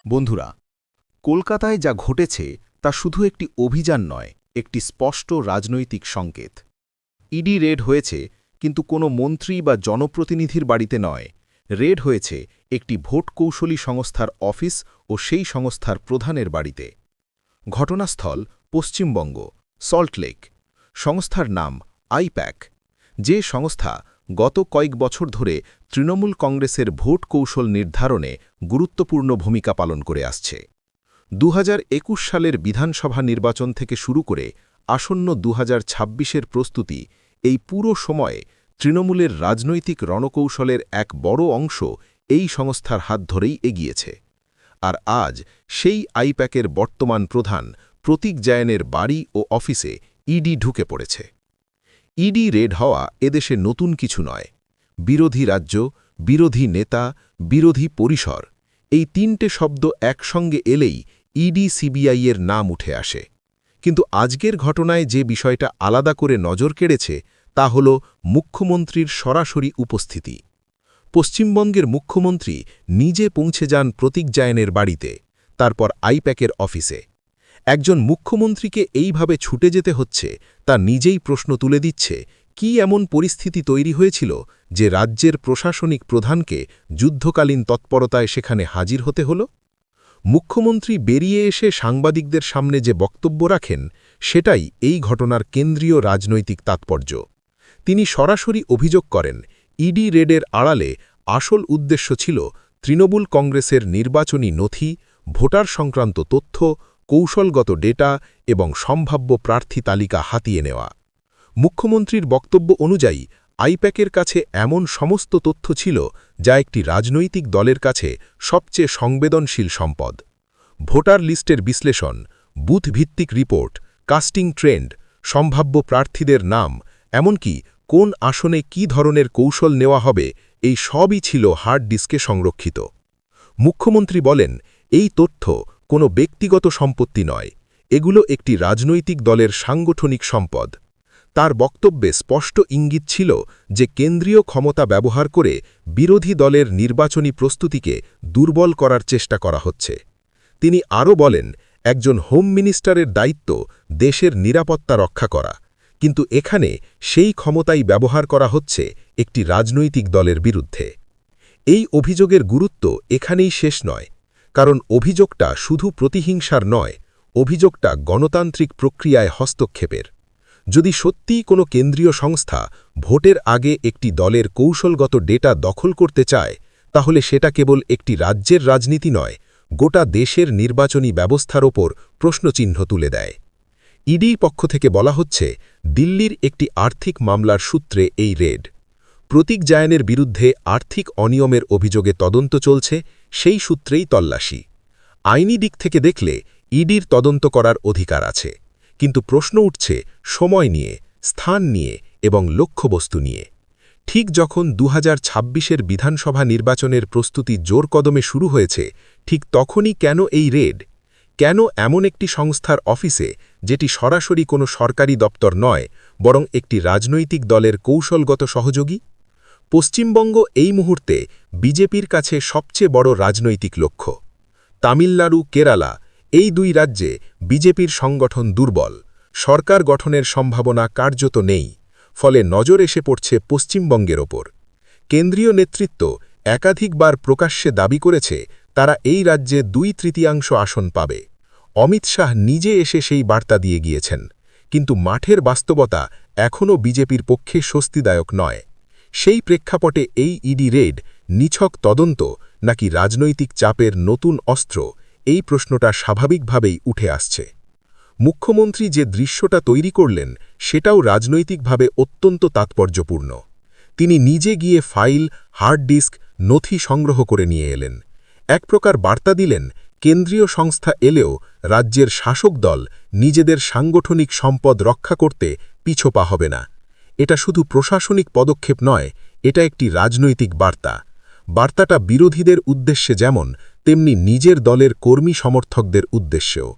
বন্ধুরা, কলকাতায় যা ঘটেছে তা শুধু একটি অভিযান নয়, একটি স্পষ্ট রাজনৈতিক সংকেত। ইডি রেড হয়েছে, কিন্তু কোনো মন্ত্রী বা জনপ্রতিনিধির বাড়িতে নয়। রেড হয়েছে একটি ভোট কৌশলী সংস্থার অফিস ও সেই সংস্থার প্রধানের বাড়িতে। ঘটনাস্থল পশ্চিমবঙ্গ, সল্টলেক। সংস্থার নাম আইপ্যাক, যে সংস্থা গত কয়েক বছর ধরে তৃণমূল কংগ্রেসের ভোট কৌশল নির্ধারণে গুরুত্বপূর্ণ ভূমিকা পালন করে আসছে। ২০২১ সালের বিধানসভা নির্বাচন থেকে শুরু করে আসন্ন ২০২৬-এর প্রস্তুতি, এই পুরো সময়ে তৃণমূলের রাজনৈতিক রণকৌশলের এক বড় অংশ এই সংস্থার হাত ধরেই এগিয়েছে। আর আজ সেই আইপ্যাকের বর্তমান প্রধান প্রতীক জায়নের বাড়ি ও অফিসে ইডি ঢুকে পড়েছে। ইডি রেড হওয়া এদেশে নতুন কিছু নয়। বিরোধী রাজ্য, বিরোধী নেতা, বিরোধী পরিসর, এই তিনটে শব্দ একসঙ্গে এলেই ইডি সিবিআইয়ের নাম উঠে আসে। কিন্তু আজকের ঘটনায় যে বিষয়টা আলাদা করে নজর কেড়েছে তা হল মুখ্যমন্ত্রীর সরাসরি উপস্থিতি। পশ্চিমবঙ্গের মুখ্যমন্ত্রী নিজে পৌঁছে যান প্রতীক জায়নের বাড়িতে, তারপর আইপ্যাকের অফিসে। একজন মুখ্যমন্ত্রীকে এইভাবে ছুটে যেতে হচ্ছে, তা নিজেই প্রশ্ন তুলে দিচ্ছে কি এমন পরিস্থিতি তৈরি হয়েছিল যে রাজ্যের প্রশাসনিক প্রধানকে যুদ্ধকালীন তৎপরতায় সেখানে হাজির হতে হল। মুখ্যমন্ত্রী বেরিয়ে এসে সাংবাদিকদের সামনে যে বক্তব্য রাখেন, সেটাই এই ঘটনার কেন্দ্রীয় রাজনৈতিক তাৎপর্য। তিনি সরাসরি অভিযোগ করেন, ইডি রেডের আড়ালে আসল উদ্দেশ্য ছিল তৃণমূল কংগ্রেসের নির্বাচনী নথি, ভোটার সংক্রান্ত তথ্য, কৌশলগত ডেটা এবং সম্ভাব্য প্রার্থী তালিকা হাতিয়ে নেওয়া। মুখ্যমন্ত্রীর বক্তব্য অনুযায়ী আইপ্যাকের কাছে এমন সমস্ত তথ্য ছিল যা একটি রাজনৈতিক দলের কাছে সবচেয়ে সংবেদনশীল সম্পদ। ভোটার লিস্টের বিশ্লেষণ, বুথভিত্তিক রিপোর্ট, কাস্টিং ট্রেন্ড, সম্ভাব্য প্রার্থীদের নাম, এমনকি কোন আসনে কী ধরনের কৌশল নেওয়া হবে, এই সবই ছিল হার্ড ডিস্কে সংরক্ষিত। মুখ্যমন্ত্রী বলেন, এই তথ্য কোনো ব্যক্তিগত সম্পত্তি নয়, এগুলো একটি রাজনৈতিক দলের সাংগঠনিক সম্পদ। তার বক্তব্যে স্পষ্ট ইঙ্গিত ছিল যে কেন্দ্রীয় ক্ষমতা ব্যবহার করে বিরোধী দলের নির্বাচনী প্রস্তুতিকে দুর্বল করার চেষ্টা করা হচ্ছে। তিনি আরও বলেন, একজন হোম মিনিস্টারের দায়িত্ব দেশের নিরাপত্তা রক্ষা করা, কিন্তু এখানে সেই ক্ষমতাই ব্যবহার করা হচ্ছে একটি রাজনৈতিক দলের বিরুদ্ধে। এই অভিযোগের গুরুত্ব এখানেই শেষ নয়, কারণ অভিযোগটা শুধু প্রতিহিংসার নয়, অভিযোগটা গণতান্ত্রিক প্রক্রিয়ায় হস্তক্ষেপের। যদি সত্যিই কোনো কেন্দ্রীয় সংস্থা ভোটের আগে একটি দলের কৌশলগত ডেটা দখল করতে চায়, তাহলে সেটা কেবল একটি রাজ্যের রাজনীতি নয়, গোটা দেশের নির্বাচনী ব্যবস্থার ওপর প্রশ্নচিহ্ন তুলে দেয়। ইডির পক্ষ থেকে বলা হচ্ছে, দিল্লির একটি আর্থিক মামলার সূত্রে এই রেড। প্রতীক জায়নের বিরুদ্ধে আর্থিক অনিয়মের অভিযোগে তদন্ত চলছে, সেই সূত্রেই তল্লাশি। আইনি দিক থেকে দেখলে ইডির তদন্ত করার অধিকার আছে, কিন্তু প্রশ্ন উঠছে সময় নিয়ে, স্থান নিয়ে এবং লক্ষ্যবস্তু নিয়ে। ঠিক যখন ২০২৬-এর বিধানসভা নির্বাচনের প্রস্তুতি জোর কদমে শুরু হয়েছে, ঠিক তখনই কেন এই রেড? কেন এমন একটি সংস্থার অফিসে, যেটি সরাসরি কোনো সরকারি দপ্তর নয়, বরং একটি রাজনৈতিক দলের কৌশলগত সহযোগী? পশ্চিমবঙ্গ এই মুহূর্তে বিজেপির কাছে সবচেয়ে বড় রাজনৈতিক লক্ষ্য। তামিলনাড়ু, কেরালা, এই দুই রাজ্যে বিজেপির সংগঠন দুর্বল, সরকার গঠনের সম্ভাবনা কার্যত নেই, ফলে নজর এসে পড়ছে পশ্চিমবঙ্গের ওপর। কেন্দ্রীয় নেতৃত্ব একাধিকবার প্রকাশ্যে দাবি করেছে তারা এই রাজ্যে ২/৩ আসন পাবে। অমিত শাহ নিজে এসে সেই বার্তা দিয়ে গিয়েছেন, কিন্তু মাঠের বাস্তবতা এখনও বিজেপির পক্ষে স্বস্তিদায়ক নয়। সেই প্রেক্ষাপটে এই ইডি রেড নিছক তদন্ত নাকি রাজনৈতিক চাপের নতুন অস্ত্র, এই প্রশ্নটা স্বাভাবিকভাবেই উঠে আসছে। মুখ্যমন্ত্রী যে দৃশ্যটা তৈরি করলেন, সেটাও রাজনৈতিকভাবে অত্যন্ত তাৎপর্যপূর্ণ। তিনি নিজে গিয়ে ফাইল, হার্ড ডিস্ক, নথি সংগ্রহ করে নিয়ে এলেন। এক প্রকার বার্তা দিলেন, কেন্দ্রীয় সংস্থা এলেও রাজ্যের শাসক দল নিজেদের সাংগঠনিক সম্পদ রক্ষা করতে পিছপা হবে না। এটা শুধু প্রশাসনিক পদক্ষেপ নয়, এটা একটি রাজনৈতিক বার্তা। বার্তাটা বিরোধীদের উদ্দেশ্যে যেমন, তেমনি নিজের দলের কর্মী সমর্থকদের উদ্দেশ্যেও।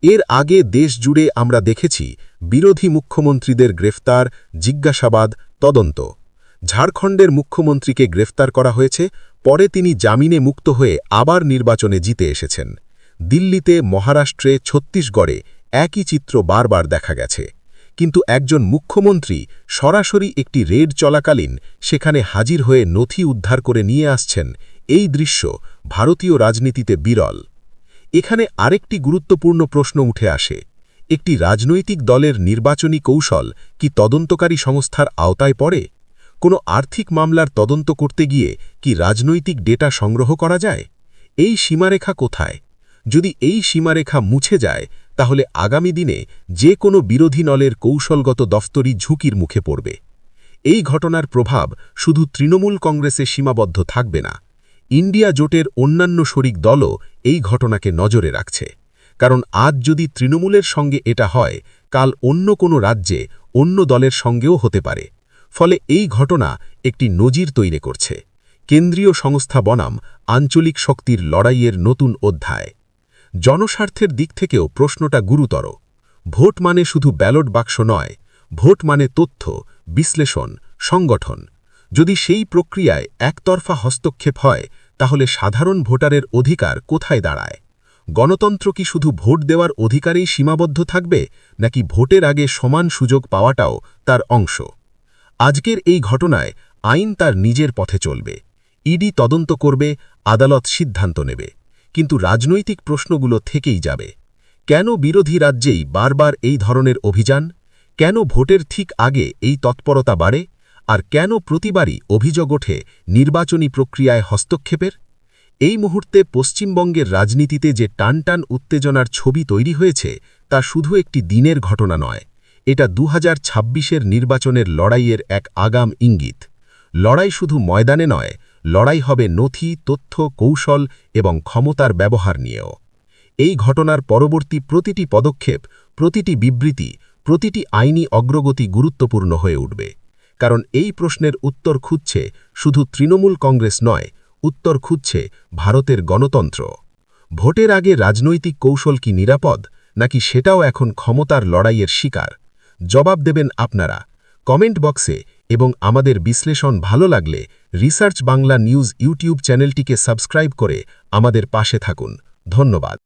এর আগে দেশ জুড়ে আমরা দেখেছি বিরোধী মুখ্যমন্ত্রীদের গ্রেফতার, জিজ্ঞাসাবাদ, তদন্ত। ঝাড়খণ্ডের মুখ্যমন্ত্রীকে গ্রেফতার করা হয়েছে, পরে তিনি জামিনে মুক্ত হয়ে আবার নির্বাচনে জিতে এসেছেন। দিল্লিতে, মহারাষ্ট্রে, ছত্তিশগড়ে একই চিত্র বারবার দেখা গেছে। কিন্তু একজন মুখ্যমন্ত্রী সরাসরি একটি রেড চলাকালীন সেখানে হাজির হয়ে নথি উদ্ধার করে নিয়ে আসছেন, এই দৃশ্য ভারতীয় রাজনীতিতে বিরল। এখানে আরেকটি গুরুত্বপূর্ণ প্রশ্ন উঠে আসে, একটি রাজনৈতিক দলের নির্বাচনী কৌশল কি তদন্তকারী সংস্থার আওতায় পড়ে? কোনো আর্থিক মামলার তদন্ত করতে গিয়ে কি রাজনৈতিক ডেটা সংগ্রহ করা যায়? এই সীমারেখা কোথায়? যদি এই সীমারেখা মুছে যায়, তাহলে আগামী দিনে যে কোনো বিরোধী দলের কৌশলগত দফতরি ঝুঁকির মুখে পড়বে। এই ঘটনার প্রভাব শুধু তৃণমূল কংগ্রেসে সীমাবদ্ধ থাকবে না, ইন্ডিয়া জোটের অন্যান্য শরিক দলও এই ঘটনাকে নজরে রাখছে। কারণ আজ যদি তৃণমূলের সঙ্গে এটা হয়, কাল অন্য কোনো রাজ্যে অন্য দলের সঙ্গেও হতে পারে। ফলে এই ঘটনা একটি নজির তৈরি করছে, কেন্দ্রীয় সংস্থা বনাম আঞ্চলিক শক্তির লড়াইয়ের নতুন অধ্যায়। জনস্বার্থের দিক থেকেও প্রশ্নটা গুরুতর। ভোট মানে শুধু ব্যালট বাক্স নয়, ভোট মানে তথ্য, বিশ্লেষণ, সংগঠন। যদি সেই প্রক্রিয়ায় একতরফা হস্তক্ষেপ হয়, তাহলে সাধারণ ভোটারের অধিকার কোথায় দাঁড়ায়? গণতন্ত্র কি শুধু ভোট দেওয়ার অধিকারেই সীমাবদ্ধ থাকবে, নাকি ভোটের আগে সমান সুযোগ পাওয়াটাও তার অংশ? আজকের এই ঘটনায় আইন তার নিজের পথে চলবে, ইডি তদন্ত করবে, আদালত সিদ্ধান্ত নেবে। কিন্তু রাজনৈতিক প্রশ্নগুলো থেকেই যাবে। কেন বিরোধী রাজ্যেই বারবার এই ধরনের অভিযান? কেন ভোটের ঠিক আগে এই তৎপরতা বাড়ে? আর কেন প্রতিবারই অভিযোগ ওঠে নির্বাচনী প্রক্রিয়ায় হস্তক্ষেপের? এই মুহূর্তে পশ্চিমবঙ্গের রাজনীতিতে যে টানটান উত্তেজনার ছবি তৈরি হয়েছে, তা শুধু একটি দিনের ঘটনা নয়, এটা 2026-এর নির্বাচনের লড়াইয়ের এক আগাম ইঙ্গিত। লড়াই শুধু ময়দানে নয়, লড়াই হবে নথি, তথ্য, কৌশল এবং ক্ষমতার ব্যবহার নিয়েও। এই ঘটনার পরবর্তী প্রতিটি পদক্ষেপ, প্রতিটি বিবৃতি, প্রতিটি আইনি অগ্রগতি গুরুত্বপূর্ণ হয়ে উঠবে। কারণ এই প্রশ্নের উত্তর খুঁজছে শুধু তৃণমূল কংগ্রেস নয়, উত্তর খুঁজছে ভারতের গণতন্ত্র। ভোটের আগে রাজনৈতিক কৌশল কি নিরাপদ, নাকি সেটাও এখন ক্ষমতার লড়াইয়ের শিকার? জবাব দেবেন আপনারা কমেন্ট বক্সে। এবং আমাদের বিশ্লেষণ ভালো লাগলে রিসার্চ বাংলা নিউজ ইউটিউব চ্যানেলটিকে সাবস্ক্রাইব করে আমাদের পাশে থাকুন। ধন্যবাদ।